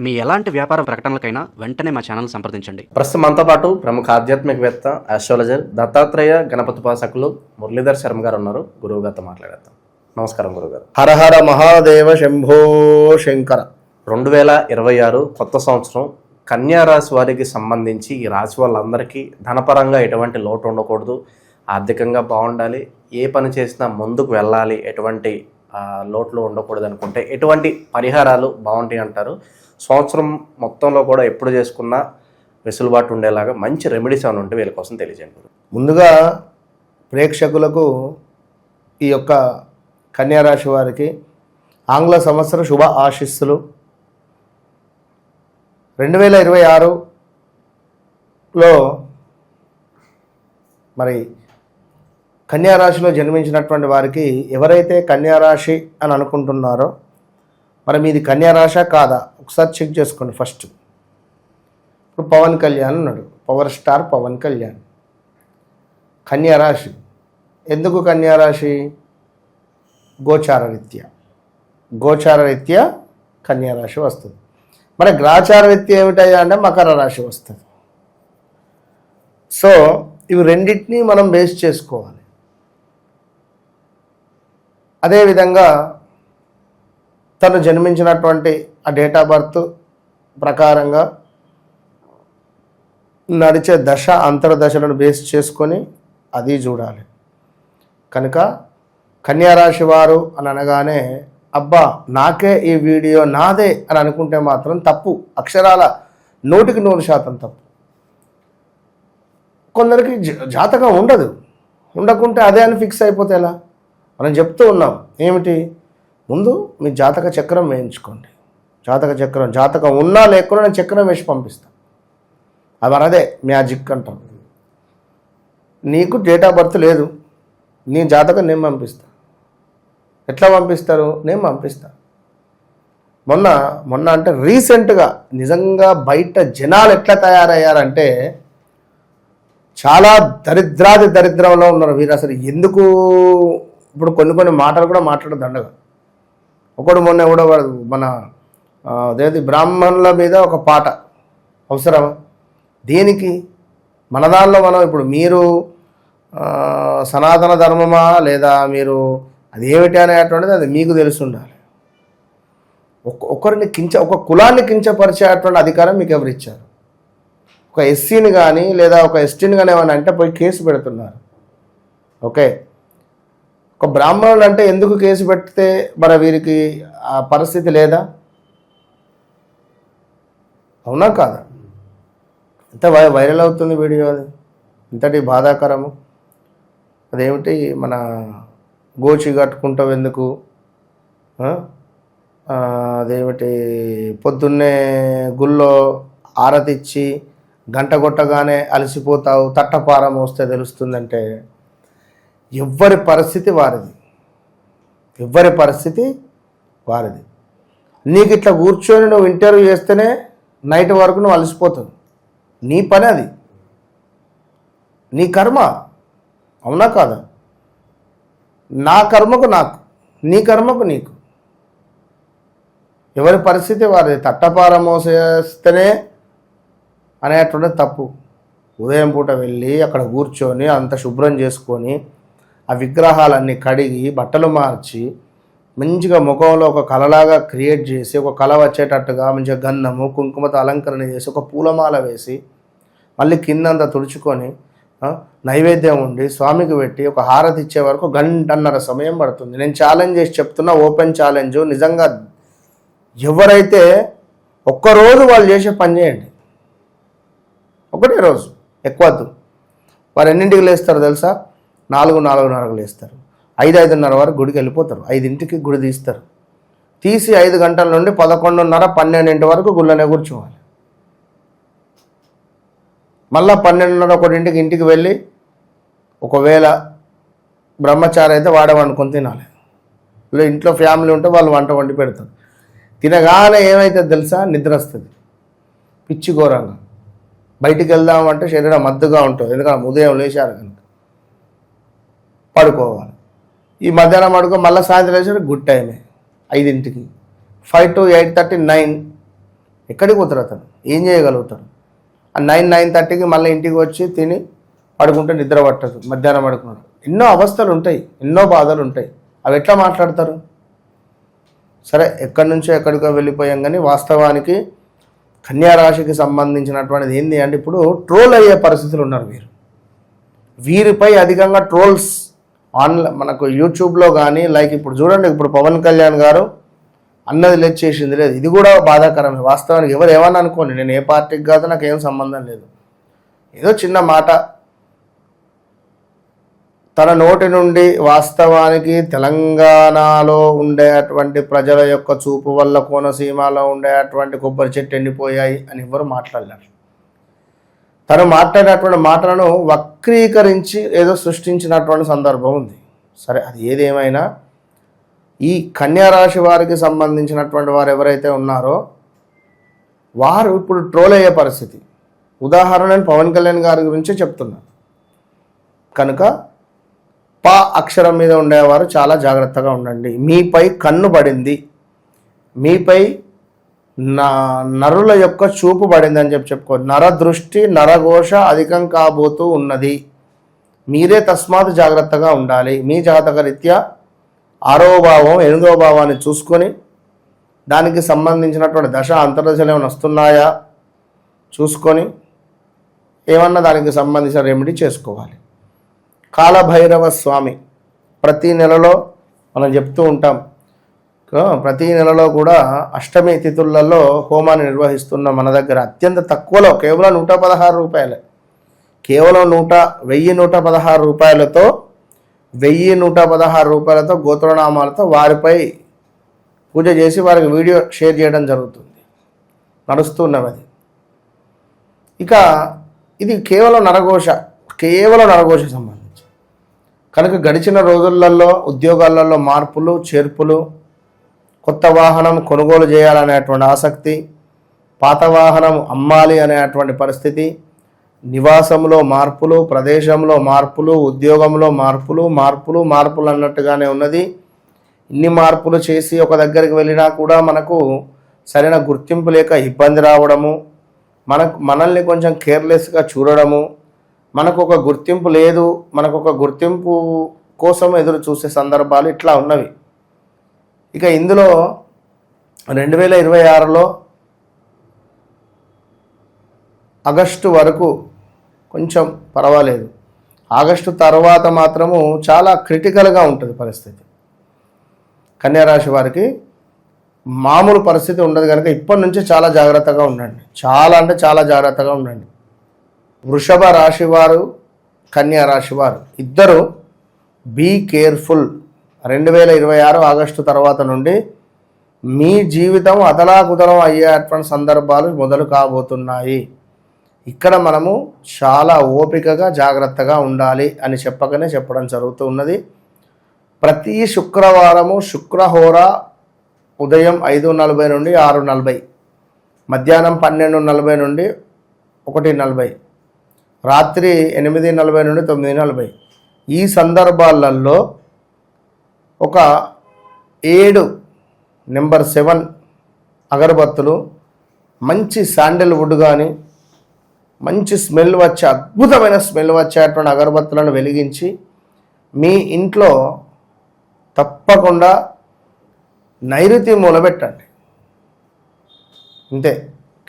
మీ ఎలాంటి వ్యాపార ప్రకటనలకైనా వెంటనే మా ఛానల్ సంప్రదించండి. ప్రస్తుతం మనతో పాటు ప్రముఖ ఆధ్యాత్మికవేత్త ఆస్ట్రాలజర్ దత్తాత్రేయ గణపతి ఉపాసకులు మురళీధర్ శర్మ గారు ఉన్నారు. గురువు గారితో మాట్లాడేద్దాం. నమస్కారం గురుగారు. హర హర మహాదేవ శంభో శంకర. 2026 కొత్త సంవత్సరం కన్యా రాశి వారికి సంబంధించి ఈ రాశి వాళ్ళందరికీ ధనపరంగా ఎటువంటి లోటు ఉండకూడదు, ఆర్థికంగా బాగుండాలి, ఏ పని చేసినా ముందుకు వెళ్ళాలి, ఎటువంటి లోట్లు ఉండకూడదు అనుకుంటే ఎటువంటి పరిహారాలు బాగుంటాయి అంటారు? సంవత్సరం మొత్తంలో కూడా ఎప్పుడు చేసుకున్నా వెసులుబాటు ఉండేలాగా మంచి రెమెడీస్ ఏమైనా ఉంటే వీళ్ళ కోసం తెలియజేయండి. ముందుగా ప్రేక్షకులకు ఈ యొక్క కన్యారాశి వారికి ఆంగ్ల సంవత్సర శుభ ఆశీస్సులు. 2026లో మరి కన్యారాశిలో జన్మించినటువంటి వారికి ఎవరైతే కన్యారాశి అని అనుకుంటున్నారో మరి మీది కన్యారాశ కాదా ఒకసారి చెక్ చేసుకోండి. ఫస్ట్ ఇప్పుడు పవన్ కళ్యాణ్ ఉన్నాడు, పవర్ స్టార్ పవన్ కళ్యాణ్. కన్యారాశి ఎందుకు కన్యారాశి? గోచారరీత్యా కన్యారాశి వస్తుంది. మరి గ్రాచారరీత్యా ఏమిటయ్యా అంటే మకర రాశి వస్తుంది. సో ఇవి రెండింటినీ మనం బేస్ చేసుకోవాలి. అదేవిధంగా తను జన్మించినటువంటి ఆ డేట్ ఆఫ్ బర్త్ ప్రకారంగా నడిచే దశ అంతర్దశలను బేస్ చేసుకొని అది చూడాలి. కనుక కన్యారాశి వారు అని అనగానే అబ్బా నాకే ఈ వీడియో నాదే అని అనుకుంటే మాత్రం తప్పు. అక్షరాల 100% తప్పు. కొందరికి జాతకం ఉండకుంటే అదే అని ఫిక్స్ అయిపోతే ఎలా? మనం చెప్తూ ఉన్నాం ఏమిటి, ముందు మీ జాతక చక్రం వేయించుకోండి. జాతకం ఉన్నా లేకుండా నేను చక్రం వేసి పంపిస్తాను. అది అదే మ్యాజిక్ అంటాం. నీకు డేట్ ఆఫ్ బర్త్ లేదు, నీ జాతకం నేను పంపిస్తాను. ఎట్లా పంపిస్తారు? నేను పంపిస్తాను. మొన్న అంటే రీసెంట్గా నిజంగా బయట జనాలు ఎట్లా తయారయ్యారంటే చాలా దరిద్రంలో ఉన్నారు వీరు. అసలు ఎందుకు ఇప్పుడు కొన్ని మాటలు కూడా మాట్లాడడం దండగా. ఒకడు మొన్న కూడా మన అదేది బ్రాహ్మణుల మీద ఒక పాట అవసరమా? దేనికి? మన దానిలో మనం ఇప్పుడు మీరు సనాతన ధర్మమా లేదా మీరు అది ఏమిటి అనేటువంటిది అది మీకు తెలిసి ఉండాలి. ఒక కులాన్ని కించపరిచేటువంటి అధికారం మీకు ఎవరు ఇచ్చారు? ఒక ఎస్సీని కానీ లేదా ఒక ఎస్టీని కానీ ఏమన్నా అంటే పోయి కేసు పెడుతున్నారు. ఓకే, ఒక బ్రాహ్మణుడు అంటే ఎందుకు కేసు పెడితే మరి వీరికి ఆ పరిస్థితి లేదా? అవునా కాదా? ఎంత వైరల్ అవుతుంది వీడియో, అది ఇంతటి బాధాకరము. అదేమిటి, మన గోచి కట్టుకుంటావు ఎందుకు, అదేమిటి పొద్దున్నే గుళ్ళో ఆరతిచ్చి గంట కొట్టగానే అలసిపోతావు, తట్టపారం వస్తే తెలుస్తుందంటే ఎవ్వరి పరిస్థితి వారిది. నీకు ఇట్లా కూర్చొని నువ్వు ఇంటర్వ్యూ చేస్తేనే నైట్ వరకు నువ్వు అలసిపోతావు. నీ పని అది, నీ కర్మ. అవునా కాదా? నా కర్మకు నాకు, నీ కర్మకు నీకు. ఎవరి పరిస్థితి వారిది. తట్టపారం మోసేస్తేనే అనేటువంటి తప్పు. ఉదయం పూట వెళ్ళి అక్కడ కూర్చొని అంత శుభ్రం చేసుకొని ఆ విగ్రహాలన్నీ కడిగి బట్టలు మార్చి మంచిగా ముఖంలో ఒక కళలాగా క్రియేట్ చేసి ఒక కళ వచ్చేటట్టుగా మంచిగా గంధము కుంకుమతో అలంకరణ చేసి ఒక పూలమాల వేసి మళ్ళీ కిందంతా తుడుచుకొని నైవేద్యం ఉండి స్వామికి పెట్టి ఒక హారతి ఇచ్చే వరకు 1.5 గంటల సమయం పడుతుంది. నేను ఛాలెంజ్ చేసి చెప్తున్నా, ఓపెన్ ఛాలెంజ్. నిజంగా ఎవరైతే ఒక్కరోజు వాళ్ళు చేసే పని చేయండి, ఒకటే రోజు ఎక్కువద్దు. వారు ఎన్నింటికి లేస్తారు తెలుసా? 4:30కు లేస్తారు. 5:30 వరకు గుడికి వెళ్ళిపోతారు. 5ంటికి గుడి తీస్తారు. తీసి 5 గంటల నుండి 11:30, 12 వరకు గుళ్ళనే కూర్చోవాలి. మళ్ళీ 12:30, 1ంటికి ఇంటికి వెళ్ళి ఒకవేళ బ్రహ్మచారి అయితే వాడే వండుకొని తినాలి. లేదా ఇంట్లో ఫ్యామిలీ ఉంటే వాళ్ళు వంట వండి పెడతారు. తినగానే ఏమైతే తెలుసా? నిద్ర వస్తుంది పిచ్చి ఘోరంగా. బయటికి వెళ్దామంటే శరీరం మద్దుగా ఉంటుంది, ఎందుకంటే ఉదయం లేచారు కనుక. పడుకోవాలి. ఈ మధ్యాహ్నం పడుకో, మళ్ళీ సాయంత్రం లేచారు గుడ్ టైమే 5ంటికి. 5 to 8:30, 9 ఎక్కడికి పోతారు అతను? ఏం చేయగలుగుతాడు? 9:30కి మళ్ళీ ఇంటికి వచ్చి తిని పడుకుంటే నిద్ర పట్టదు, మధ్యాహ్నం పడుకున్నాడు. ఎన్నో అవస్థలు ఉంటాయి, ఎన్నో బాధలు ఉంటాయి. అవి ఎట్లా మాట్లాడతారు? సరే, ఎక్కడి నుంచో ఎక్కడికో వెళ్ళిపోయాం. కానీ వాస్తవానికి కన్యారాశికి సంబంధించినటువంటిది ఏంటి అంటే ఇప్పుడు ట్రోల్ అయ్యే పరిస్థితులు ఉన్నారు వీరిపై అధికంగా ట్రోల్స్ మనకు యూట్యూబ్లో కానీ ఇప్పుడు చూడండి, ఇప్పుడు పవన్ కళ్యాణ్ గారు అన్నది లేదు, చేసింది లేదు. ఇది కూడా బాధాకరమే. వాస్తవానికి ఎవరు ఏమన్నా అనుకోండి, నేను ఏ పార్టీకి కాదు, నాకు ఏం సంబంధం లేదు. ఏదో చిన్న మాట తన నోటి నుండి వాస్తవానికి తెలంగాణలో ఉండేటువంటి ప్రజల యొక్క చూపు వల్ల కోనసీమలో ఉండేటువంటి కొబ్బరి చెట్టు ఎండిపోయాయి అని ఎవరు మాట్లాడలేరు. తను మాట్లాడేటువంటి మాటలను వక్రీకరించి ఏదో సృష్టించినటువంటి సందర్భం ఉంది. సరే, అది ఏదేమైనా ఈ కన్యారాశి వారికి సంబంధించినటువంటి వారు ఎవరైతే ఉన్నారో వారు ఇప్పుడు ట్రోల్ అయ్యే పరిస్థితి. ఉదాహరణ నేను పవన్ కళ్యాణ్ గారి గురించే చెప్తున్నాను కనుక పా అక్షరం మీద ఉండేవారు చాలా జాగ్రత్తగా ఉండండి. మీపై కన్ను పడింది, మీపై నరుల యొక్క చూపు పడింది అని చెప్పుకో. నరదృష్టి నరఘోష అధికం కాబోతూ ఉన్నది. మీరే తస్మాత్ జాగ్రత్తగా ఉండాలి. మీ జాతక రీత్యా 6వ భావం 8వ భావాన్ని చూసుకొని దానికి సంబంధించినటువంటి దశ అంతర్దశలు ఏమైనా వస్తున్నాయా చూసుకొని ఏమన్నా దానికి సంబంధించిన రెమెడీ చేసుకోవాలి. కాలభైరవ స్వామి ప్రతి నెలలో మనం చెప్తూ ఉంటాం, ప్రతి నెలలో కూడా అష్టమి తిథులలో హోమాన్ని నిర్వహిస్తున్న మన దగ్గర అత్యంత తక్కువలో కేవలం 116 రూపాయలే, కేవలం 1116 రూపాయలతో 1116 రూపాయలతో గోత్రనామాలతో వారిపై పూజ చేసి వారికి వీడియో షేర్ చేయడం జరుగుతుంది, నడుస్తున్నది. ఇక ఇది కేవలం నరఘోష సంబంధించి కనుక గడిచిన రోజులలో ఉద్యోగాలలో మార్పులు చేర్పులు, కొత్త వాహనం కొనుగోలు చేయాలనేటువంటి ఆసక్తి, పాత వాహనం అమ్మాలి అనేటువంటి పరిస్థితి, నివాసంలో మార్పులు, ప్రదేశంలో మార్పులు, ఉద్యోగంలో మార్పులు అన్నట్టుగానే ఉన్నది. ఇన్ని మార్పులు చేసి ఒక దగ్గరికి వెళ్ళినా కూడా మనకు సరైన గుర్తింపు లేక ఇబ్బంది రావడము, మనల్ని కొంచెం కేర్లెస్గా చూడడము, మనకు ఒక గుర్తింపు లేదు, మనకు ఒక గుర్తింపు కోసం ఎదురు చూసే సందర్భాలు ఇట్లా ఉన్నవి. ఇక ఇందులో 2026లో ఆగస్టు వరకు కొంచెం పర్వాలేదు. ఆగస్టు తర్వాత మాత్రము చాలా క్రిటికల్గా ఉంటుంది పరిస్థితి. కన్యారాశి వారికి మామూలు పరిస్థితి ఉండదు కనుక ఇప్పటి నుంచి చాలా జాగ్రత్తగా ఉండండి. చాలా జాగ్రత్తగా ఉండండి. వృషభ రాశి వారు, కన్యా రాశి వారు ఇద్దరు బీ కేర్ఫుల్. 2026 ఆగస్టు తర్వాత నుండి మీ జీవితం అతలాకుతలం అయ్యేటువంటి సందర్భాలు మొదలు కాబోతున్నాయి. ఇక్కడ మనము చాలా ఓపికగా జాగ్రత్తగా ఉండాలి అని చెప్పడం జరుగుతూ ఉన్నది. ప్రతి శుక్రవారము శుక్రహోర ఉదయం 5:40 నుండి 6:40, మధ్యాహ్నం 12:40 నుండి 1:40, రాత్రి 8:40 నుండి 9:40 ఈ సందర్భాలలో ఒక 7 నెంబర్ 7 అగరబత్తులు, మంచి శాండిల్వుడ్ కానీ మంచి స్మెల్ వచ్చే అద్భుతమైన స్మెల్ వచ్చేటువంటి అగరబత్తులను వెలిగించి మీ ఇంట్లో తప్పకుండా నైరుతి మూల పెట్టండి. అంతే.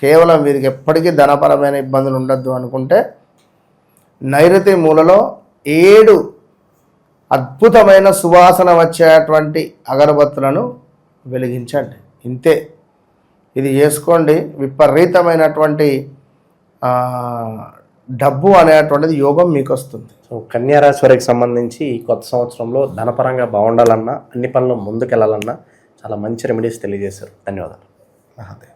కేవలం వీరికి ఎప్పటికీ ధనపరమైన ఇబ్బందులు ఉండద్దు అనుకుంటే నైరుతి మూలలో 7 అద్భుతమైన సువాసన వచ్చేటువంటి అగరబత్తులను వెలిగించండి. ఇంతే. ఇది చేసుకోండి. విపరీతమైనటువంటి డబ్బు అనేటువంటిది యోగం మీకు వస్తుంది. సో కన్యారాశి వారికి సంబంధించి ఈ కొత్త సంవత్సరంలో ధనపరంగా బాగుండాలన్నా, అన్ని పనులు ముందుకెళ్ళాలన్నా చాలా మంచి రెమెడీస్ తెలియజేశారు. ధన్యవాదాలు. అదే.